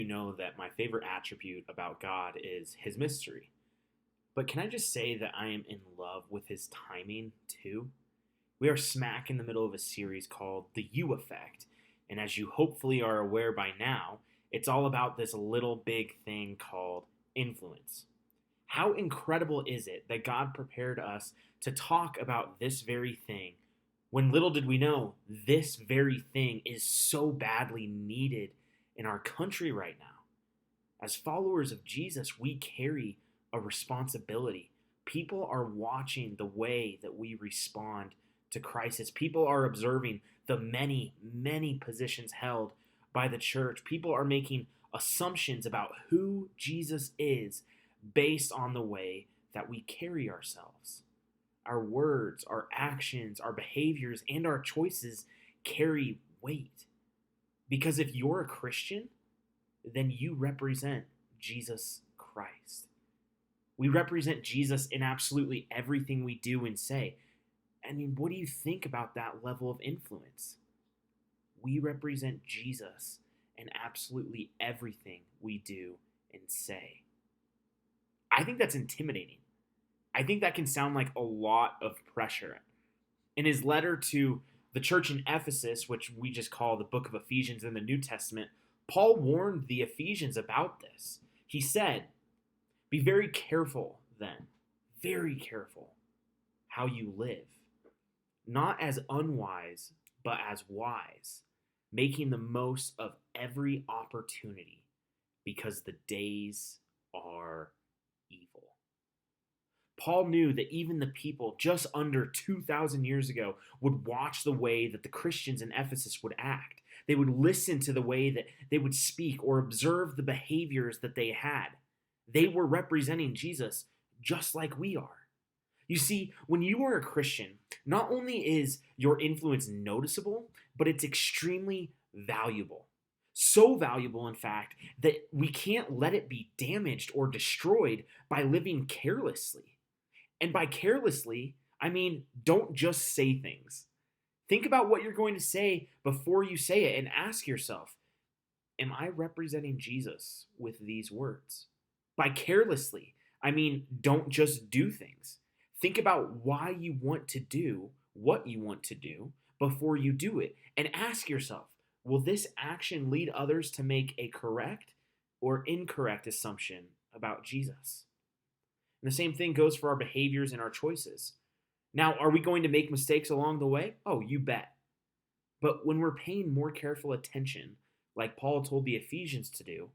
know that my favorite attribute about God is his mystery. But can I just say that I am in love with his timing too? We are smack in the middle of a series called The You Effect, and as you hopefully are aware by now, it's all about this little big thing called influence. How incredible is it that God prepared us to talk about this very thing when little did we know this very thing is so badly needed in our country right now? As followers of Jesus, we carry a responsibility. People are watching the way that we respond to crisis. People are observing the many, many positions held by the church. People are making assumptions about who Jesus is based on the way that we carry ourselves. Our words, our actions, our behaviors, and our choices carry weight. Because if you're a Christian, then you represent Jesus Christ. We represent Jesus in absolutely everything we do and say. I mean, what do you think about that level of influence? We represent Jesus in absolutely everything we do and say. I think that's intimidating. I think that can sound like a lot of pressure. In his letter to the church in Ephesus, which we just call the book of Ephesians in the New Testament, Paul warned the Ephesians about this. He said, "Be very careful then, very careful how you live, not as unwise, but as wise, making the most of every opportunity, because the days are evil." Paul knew that even the people just under 2,000 years ago would watch the way that the Christians in Ephesus would act. They would listen to the way that they would speak or observe the behaviors that they had. They were representing Jesus just like we are. You see, when you are a Christian, not only is your influence noticeable, but it's extremely valuable. So valuable, in fact, that we can't let it be damaged or destroyed by living carelessly. And by carelessly, I mean, don't just say things. Think about what you're going to say before you say it and ask yourself, am I representing Jesus with these words? By carelessly, I mean, don't just do things. Think about why you want to do what you want to do before you do it. And ask yourself, will this action lead others to make a correct or incorrect assumption about Jesus? And the same thing goes for our behaviors and our choices. Now, are we going to make mistakes along the way? Oh, you bet. But when we're paying more careful attention, like Paul told the Ephesians to do,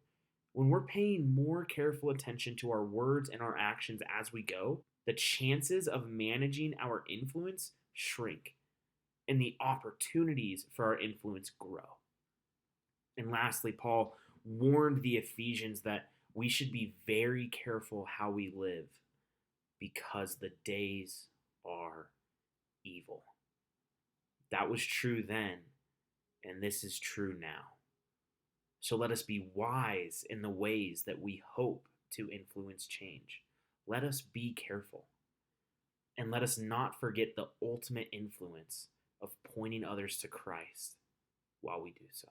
when we're paying more careful attention to our words and our actions as we go, the chances of managing our influence shrink, and the opportunities for our influence grow. And lastly, Paul warned the Ephesians that we should be very careful how we live because the days are evil. That was true then, and this is true now. So let us be wise in the ways that we hope to influence change. Let us be careful. And let us not forget the ultimate influence of pointing others to Christ while we do so.